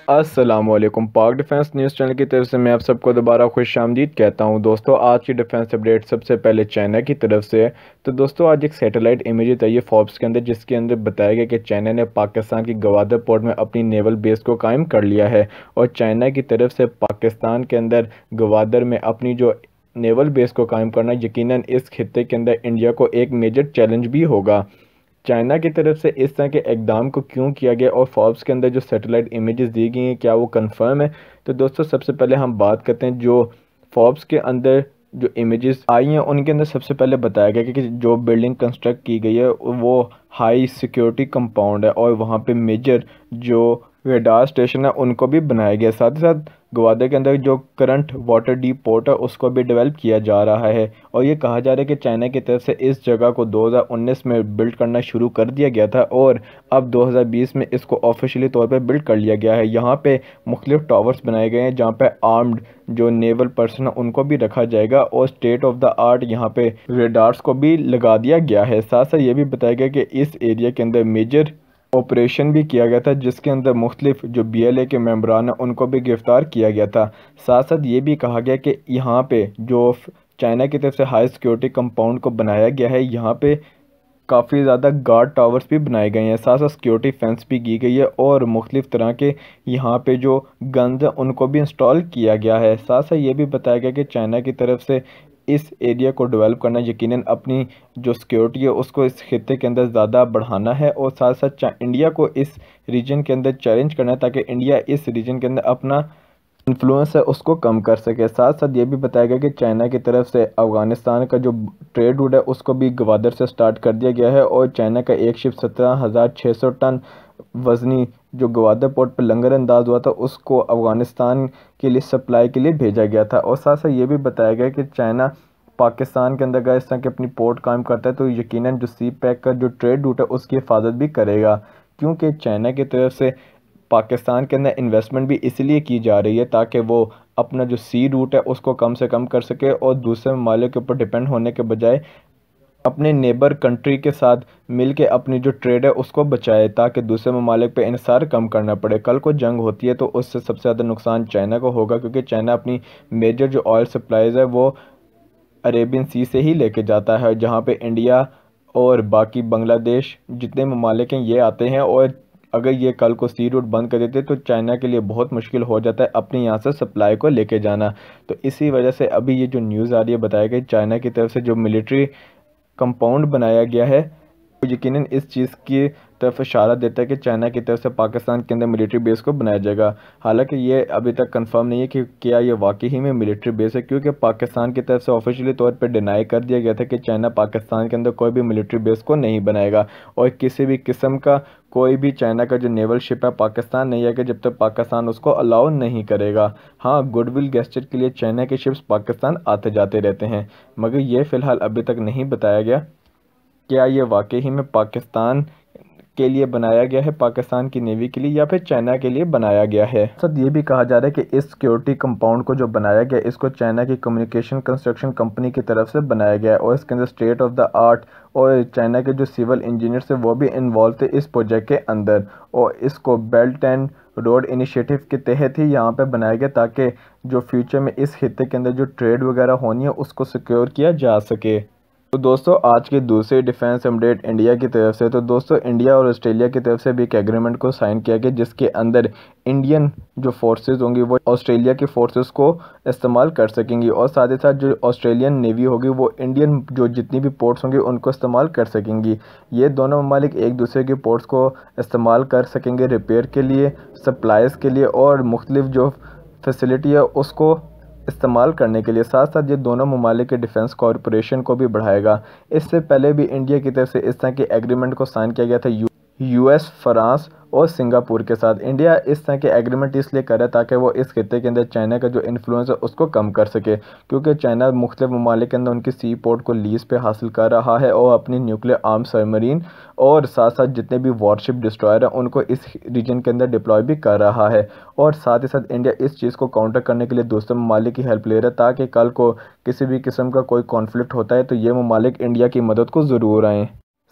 अस्सलामुअलैकुम। पाक defence news channel की तरफ से मैं आप सबको दोबारा खुशामदीद कहता हूं। दोस्तों, आज की डिफेंस अपडेट सबसे पहले चाइना की तरफ से है। तो दोस्तों, आज एक सैटेलाइट इमेज आई है फोर्ब्स के अंदर, जिसके अंदर बताया गया कि चाइना ने पाकिस्तान की गवादर पोर्ट में अपनी नेवल बेस को कायम कर लिया है। और चाइना की तरफ से पाकिस्तान के अंदर गवादर में अपनी जो नेवल बेस को कायम करना यकीनन इस खित्ते के अंदर इंडिया को एक मेजर चैलेंज भी होगा। चाइना की तरफ से इस तरह के इकदाम को क्यों किया गया और फोर्ब्स के अंदर जो सैटेलाइट इमेजेस दी गई हैं क्या वो कंफर्म है? तो दोस्तों, सबसे पहले हम बात करते हैं जो फोर्ब्स के अंदर जो इमेजेस आई हैं उनके अंदर सबसे पहले बताया गया कि जो बिल्डिंग कंस्ट्रक्ट की गई है वो हाई सिक्योरिटी कंपाउंड है और वहाँ पे मेजर जो रेडार स्टेशन है उनको भी बनाया गया। साथ ही साथ गवादर के अंदर जो करंट वाटर डीप पोर्ट है उसको भी डेवलप किया जा रहा है। और ये कहा जा रहा है कि चाइना की तरफ से इस जगह को 2019 में बिल्ड करना शुरू कर दिया गया था और अब 2020 में इसको ऑफिशियली तौर पर बिल्ड कर लिया गया है। यहाँ पे मुख्तलिफ टावर्स बनाए गए हैं जहाँ पे आर्म्ड जो नेवल पर्सन है उनको भी रखा जाएगा और स्टेट ऑफ द आर्ट यहाँ पे रेडार्स को भी लगा दिया गया है। साथ साथ ये भी बताया गया कि इस एरिया के अंदर मेजर ऑपरेशन भी किया गया था जिसके अंदर मुख्तलिफ जो BLA के मेम्बरान हैं उनको भी गिरफ्तार किया गया था। साथ साथ ये भी कहा गया कि यहाँ पे जो चाइना की तरफ से हाई सिक्योरिटी कंपाउंड को बनाया गया है यहाँ पे काफ़ी ज़्यादा गार्ड टावर्स भी बनाए गए हैं। साथ साथ सिक्योरिटी फेंस भी की गई है और मुख्तलिफ तरह के यहाँ पे जो गन्स हैं उनको भी इंस्टॉल किया गया है। साथ साथ ये भी बताया गया कि चाइना की तरफ से इस एरिया को डेवलप करना यकीनन अपनी जो सिक्योरिटी है उसको इस खित्ते के अंदर ज़्यादा बढ़ाना है और साथ साथ इंडिया को इस रीजन के अंदर चैलेंज करना है ताकि इंडिया इस रीजन के अंदर अपना इन्फ्लुएंस है उसको कम कर सके। साथ साथ ये भी बताया गया कि चाइना की तरफ से अफ़गानिस्तान का जो ट्रेड रूट है उसको भी गवादर से स्टार्ट कर दिया गया है और चाइना का एक शिप 17,600 टन वज़नी जो गवादर पोर्ट पर लंगर अंदाज हुआ था उसको अफ़गानिस्तान के लिए सप्लाई के लिए भेजा गया था। और साथ साथ ये भी बताया गया कि चाइना पाकिस्तान के अंदर अगर इस तरह की अपनी पोर्ट कायम करता है तो यकीनन जो सी पैक का जो ट्रेड रूट है उसकी हिफाजत भी करेगा, क्योंकि चाइना की तरफ से पाकिस्तान के अंदर इन्वेस्टमेंट भी इसलिए की जा रही है ताकि वो अपना जो सी रूट है उसको कम से कम कर सके और दूसरे ममालिक के ऊपर डिपेंड होने के बजाय अपने नेबर कंट्री के साथ मिल के अपनी जो ट्रेड है उसको बचाए ताकि दूसरे ममालिक पे इन्हिसार कम करना पड़े। कल को जंग होती है तो उससे सबसे ज़्यादा नुकसान चाइना को होगा, क्योंकि चाइना अपनी मेजर जो ऑयल सप्लाईज़ है वो अरेबियन सी से ही लेके जाता है, जहाँ पे इंडिया और बाकी बांग्लादेश जितने ममालिक हैं ये आते हैं। और अगर ये कल को सी रूट बंद कर देते तो चाइना के लिए बहुत मुश्किल हो जाता है अपने यहाँ से सप्लाई को लेके जाना। तो इसी वजह से अभी ये जो न्यूज़ आ रही है बताया गया चाइना की तरफ से जो मिलिट्री कंपाउंड बनाया गया है तो यकीनन इस चीज़ की तरफ इशारा देता है कि चाइना की तरफ से पाकिस्तान के अंदर मिलिट्री बेस को बनाया जाएगा। हालांकि ये अभी तक कंफर्म नहीं है कि क्या ये वाकई ही में मिलिट्री बेस है, क्योंकि पाकिस्तान की तरफ से ऑफिशियली तौर पर डिनाई कर दिया गया था कि चाइना पाकिस्तान के अंदर कोई भी मिलिट्री बेस को नहीं बनाएगा और किसी भी किस्म का कोई भी चाइना का जो नेवल शिप है पाकिस्तान नहीं आएगा जब तक पाकिस्तान उसको अलाउ नहीं करेगा। हाँ, गुडविल गेस्चर के लिए चाइना के शिप्स पाकिस्तान आते जाते रहते हैं, मगर ये फ़िलहाल अभी तक नहीं बताया गया क्या ये वाकई ही में पाकिस्तान के लिए बनाया गया है, पाकिस्तान की नेवी के लिए, या फिर चाइना के लिए बनाया गया है। साथ ये भी कहा जा रहा है कि इस सिक्योरिटी कंपाउंड को जो बनाया गया इसको चाइना की कम्युनिकेशन कंस्ट्रक्शन कंपनी की तरफ से बनाया गया है और इसके अंदर स्टेट ऑफ द आर्ट और चाइना के जो सिविल इंजीनियर्स है वो भी इन्वॉल्व थे इस प्रोजेक्ट के अंदर। और इसको बेल्ट एंड रोड इनिशिएटिव के तहत ही यहाँ पे बनाया गया ताकि जो फ्यूचर में इस खित्ते के अंदर जो ट्रेड वगैरह होनी है उसको सिक्योर किया जा सके। तो दोस्तों, आज की दूसरी डिफेंस अपडेट इंडिया की तरफ से। तो दोस्तों, इंडिया और ऑस्ट्रेलिया की तरफ से भी एक एग्रीमेंट को साइन किया गया जिसके अंदर इंडियन जो फोर्सेस होंगी वो ऑस्ट्रेलिया की फोर्सेस को इस्तेमाल कर सकेंगी और साथ ही साथ जो ऑस्ट्रेलियन नेवी होगी वो इंडियन जो जितनी भी पोर्ट्स होंगी उनको इस्तेमाल कर सकेंगी। ये दोनों ममालिक एक दूसरे की पोर्ट्स को इस्तेमाल कर सकेंगे रिपेयर के लिए, सप्लाईज़ के लिए और मुख्तलिफ जो फैसिलिटी है उसको इस्तेमाल करने के लिए। साथ साथ ये दोनों ममालिक के डिफेंस कॉरपोरेशन को भी बढ़ाएगा। इससे पहले भी इंडिया की तरफ से इस तरह के एग्रीमेंट को साइन किया गया था US, फ्रांस और सिंगापुर के साथ। इंडिया इस तरह के एग्रीमेंट इसलिए कर रहा है ताकि वो इस खित्ते के अंदर चाइना का जो इन्फ्लुएंस है उसको कम कर सके, क्योंकि चाइना मुख्तलिफ ममालिक के अंदर उनकी सी पोर्ट को लीज पे हासिल कर रहा है और अपनी न्यूक्लियर आर्म सबमरीन और साथ साथ जितने भी वॉरशिप डिस्ट्रॉयर हैं उनको इस रीजन के अंदर डिप्लॉय भी कर रहा है। और साथ ही साथ इंडिया इस चीज़ को काउंटर करने के लिए दूसरे ममालिक की हेल्प ले रहा है, ताकि कल को किसी भी किस्म का कोई कॉन्फ्लिक्ट होता है तो ये ममालिक इंडिया की मदद को ज़रूर आएँ।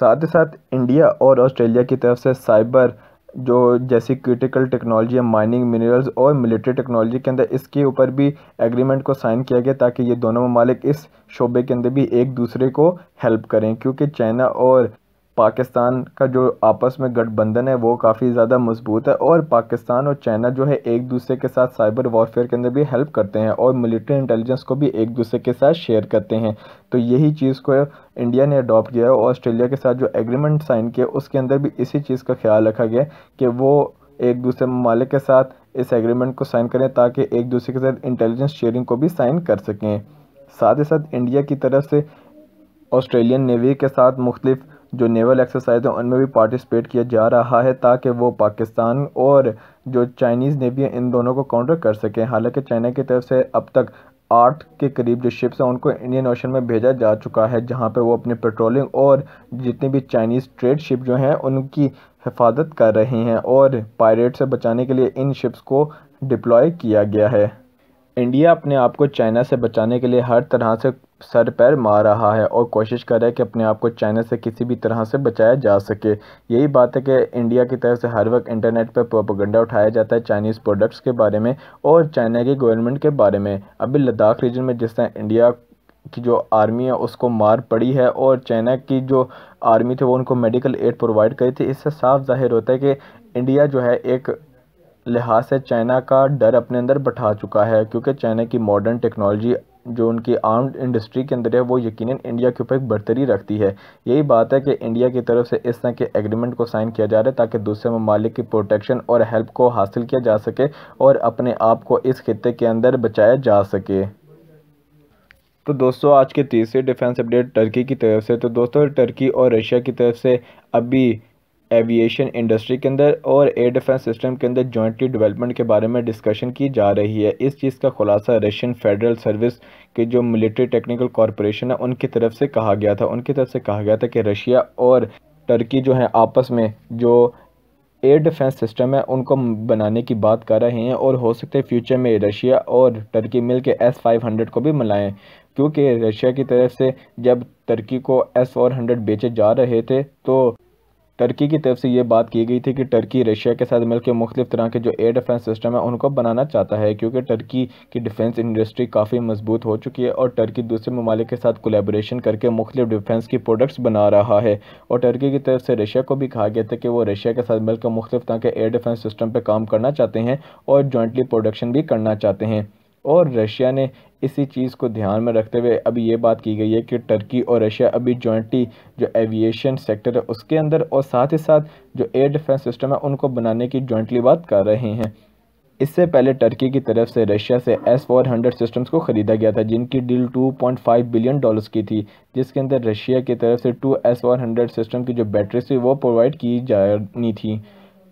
साथ ही साथ इंडिया और ऑस्ट्रेलिया की तरफ से साइबर जो जैसी क्रिटिकल टेक्नोलॉजी है, माइनिंग, मिनरल्स और मिलिट्री टेक्नोलॉजी के अंदर, इसके ऊपर भी एग्रीमेंट को साइन किया गया ताकि ये दोनों ममालिक इस शोबे के अंदर भी एक दूसरे को हेल्प करें, क्योंकि चाइना और पाकिस्तान का जो आपस में गठबंधन है वो काफ़ी ज़्यादा मजबूत है और पाकिस्तान और चाइना जो है एक दूसरे के साथ साइबर वॉरफेयर के अंदर भी हेल्प करते हैं और मिलिट्री इंटेलिजेंस को भी एक दूसरे के साथ शेयर करते हैं। तो यही चीज़ को इंडिया ने अडॉप्ट किया है और ऑस्ट्रेलिया के साथ जो एग्रीमेंट साइन किया उसके अंदर भी इसी चीज़ का ख्याल रखा गया कि वो एक दूसरे ममालिक के साथ इस एग्रीमेंट को साइन करें ताकि एक दूसरे के साथ इंटेलिजेंस शेयरिंग को भी साइन कर सकें। साथ ही साथ इंडिया की तरफ से ऑस्ट्रेलियन नेवी के साथ मुख्तलिफ जो नेवल एक्सरसाइज हैं उनमें भी पार्टिसिपेट किया जा रहा है ताकि वो पाकिस्तान और जो चाइनीज़ नेवी है इन दोनों को काउंटर कर सकें। हालांकि चाइना की तरफ से अब तक 8 के करीब जो शिप्स हैं उनको इंडियन ओशन में भेजा जा चुका है, जहां पे वो अपनी पेट्रोलिंग और जितनी भी चाइनीज़ ट्रेड शिप जो हैं उनकी हिफाजत कर रहे हैं और पायरेट से बचाने के लिए इन शिप्स को डिप्लॉय किया गया है। इंडिया अपने आप को चाइना से बचाने के लिए हर तरह से सर पैर मार रहा है और कोशिश कर रहा है कि अपने आप को चाइना से किसी भी तरह से बचाया जा सके। यही बात है कि इंडिया की तरफ से हर वक्त इंटरनेट पर प्रोपेगेंडा उठाया जाता है चाइनीज़ प्रोडक्ट्स के बारे में और चाइना की गवर्नमेंट के बारे में। अभी लद्दाख रीजन में जिस तरह इंडिया की जो आर्मी है उसको मार पड़ी है और चाइना की जो आर्मी थी वो उनको मेडिकल एड प्रोवाइड करी थी, इससे साफ जाहिर होता है कि इंडिया जो है एक लिहाज से चाइना का डर अपने अंदर बैठा चुका है, क्योंकि चाइना की मॉडर्न टेक्नोलॉजी जो उनकी आर्म्ड इंडस्ट्री के अंदर है वो यकीनन इंडिया के ऊपर एक बढ़तरी रखती है। यही बात है कि इंडिया की तरफ से इस तरह के एग्रीमेंट को साइन किया जा रहा है ताकि दूसरे ममालिक की प्रोटेक्शन और हेल्प को हासिल किया जा सके और अपने आप को इस खित्ते के अंदर बचाया जा सके। तो दोस्तों आज के तीसरे डिफेंस अपडेट टर्की की तरफ से। तो दोस्तों टर्की और रशिया की तरफ से अभी एविएशन इंडस्ट्री के अंदर और एयर डिफेंस सिस्टम के अंदर जॉइंटली डेवलपमेंट के बारे में डिस्कशन की जा रही है। इस चीज़ का खुलासा रशियन फेडरल सर्विस के जो मिलिट्री टेक्निकल कॉरपोरेशन है उनकी तरफ से कहा गया था। उनकी तरफ से कहा गया था कि रशिया और टर्की जो है आपस में जो एयर डिफेंस सिस्टम है उनको बनाने की बात कर रहे हैं और हो सकता है फ्यूचर में रशिया और टर्की मिल के S-500 को भी मिलाएं, क्योंकि रशिया की तरफ से जब टर्की को S-400 बेचे जा रहे थे तो टर्की की तरफ से ये बात की गई थी कि टर्की रशिया के साथ मिलकर मुख्तलिफ तरह के जो एयर डिफेंस सिस्टम है उनको बनाना चाहता है, क्योंकि टर्की की डिफेंस इंडस्ट्री काफ़ी मजबूत हो चुकी है और टर्की दूसरे ममालिक के साथ कोलैबोरेशन करके मुख्तलिफ डिफेंस की प्रोडक्ट्स बना रहा है। और टर्की की तरफ से रशिया को भी कहा गया था कि वो रशिया के साथ मिलकर मुख्तलिफ तरह के एयर डिफेंस सिस्टम पर काम करना चाहते हैं और जॉइंटली प्रोडक्शन भी करना चाहते हैं। और रशिया ने इसी चीज़ को ध्यान में रखते हुए अभी ये बात की गई है कि टर्की और रशिया अभी जॉइंटली जो एविएशन सेक्टर है उसके अंदर और साथ ही साथ जो एयर डिफेंस सिस्टम है उनको बनाने की जॉइंटली बात कर रहे हैं। इससे पहले टर्की की तरफ से रशिया से S-400 सिस्टम्स को ख़रीदा गया था, जिनकी डील $2.5 बिलियन की थी, जिसके अंदर रशिया की तरफ से 2 S-400 सिस्टम की जो बैटरी थी वो प्रोवाइड की जानी थी।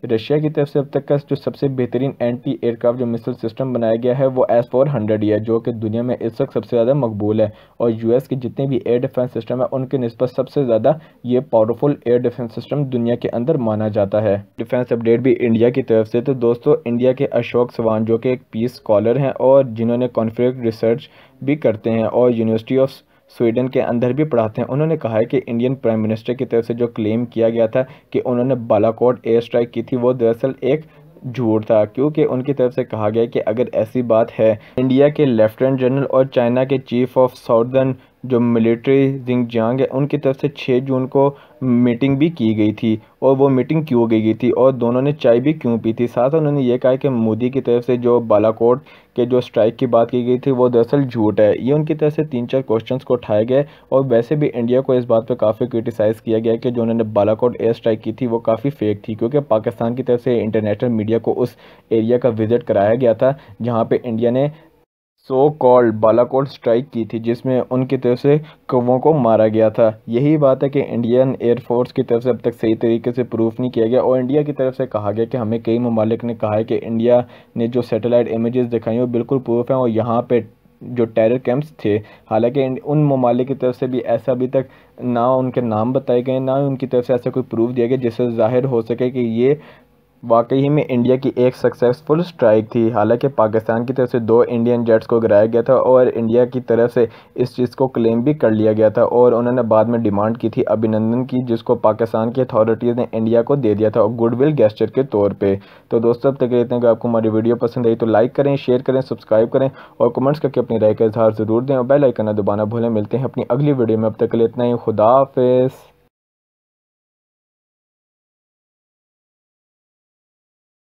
रशिया की तरफ से अब तक का जो सबसे बेहतरीन एंटी एयरक्राफ्ट जो मिसाइल सिस्टम बनाया गया है वो S-400 ही है, जो कि दुनिया में इस वक्त सबसे ज़्यादा मकबूल है और यूएस के जितने भी एयर डिफेंस सिस्टम है उनके निस्बत सबसे ज़्यादा ये पावरफुल एयर डिफेंस सिस्टम दुनिया के अंदर माना जाता है। डिफेंस अपडेट भी इंडिया की तरफ से। तो दोस्तों इंडिया के अशोक चव्हाण जो कि एक पीस स्कॉलर हैं और जिन्होंने कॉन्फ्लिक्ट रिसर्च भी करते हैं और यूनिवर्सिटी ऑफ स्वीडन के अंदर भी पढ़ाते हैं, उन्होंने कहा है कि इंडियन प्राइम मिनिस्टर की तरफ से जो क्लेम किया गया था कि उन्होंने बालाकोट एयर स्ट्राइक की थी वो दरअसल एक झूठ था, क्योंकि उनकी तरफ से कहा गया कि अगर ऐसी बात है, इंडिया के लेफ्टिनेंट जनरल और चाइना के चीफ ऑफ साउदर्न जो मिलिट्री जिंगजियांग है उनकी तरफ से 6 जून को मीटिंग भी की गई थी और वो मीटिंग क्यों गई थी और दोनों ने चाय भी क्यों पी थी। साथ उन्होंने ये कहा कि मोदी की तरफ से जो बालाकोट के जो स्ट्राइक की बात की गई थी वो दरअसल झूठ है। ये उनकी तरफ से 3-4 क्वेश्चंस को उठाए गए और वैसे भी इंडिया को इस बात पे काफ़ी क्रिटिसाइज़ किया गया कि जो उन्होंने बालाकोट एयर स्ट्राइक की थी वो काफ़ी फेक थी, क्योंकि पाकिस्तान की तरफ से इंटरनेशनल मीडिया को उस एरिया का विजिट कराया गया था जहाँ पर इंडिया ने सो कॉल्ड बालाकोट स्ट्राइक की थी, जिसमें उनकी तरफ से कौवों को मारा गया था। यही बात है कि इंडियन एयरफोर्स की तरफ से अब तक सही तरीके से प्रूफ नहीं किया गया, और इंडिया की तरफ से कहा गया कि हमें कई ममालिक ने कहा है कि इंडिया ने जो सैटेलाइट इमेजेस दिखाई वो बिल्कुल प्रूफ हैं और यहाँ पे जो टेरर कैंप्स थे। हालांकि उन ममालिक की तरफ से भी ऐसा अभी तक ना उनके नाम बताए गए, ना उनकी तरफ से ऐसा कोई प्रूफ दिया गया जिससे जाहिर हो सके कि ये वाकई ही में इंडिया की एक सक्सेसफुल स्ट्राइक थी। हालांकि पाकिस्तान की तरफ से 2 इंडियन जेट्स को गिराया गया था और इंडिया की तरफ से इस चीज़ को क्लेम भी कर लिया गया था, और उन्होंने बाद में डिमांड की थी अभिनंदन की, जिसको पाकिस्तान की अथॉरिटीज़ ने इंडिया को दे दिया था और गुडविल गेस्चर के तौर पे। तो दोस्तों, अब तक कहते हैं कि आपको हमारी वीडियो पसंद आई तो लाइक करें, शेयर करें, सब्सक्राइब करें और कमेंट्स करके अपनी राय का इजहार ज़रूर दें और बेल आइकन दबाना भूलें। मिलते हैं अपनी अगली वीडियो में, अब तक के लिए इतना ही। खुदा हाफिज़।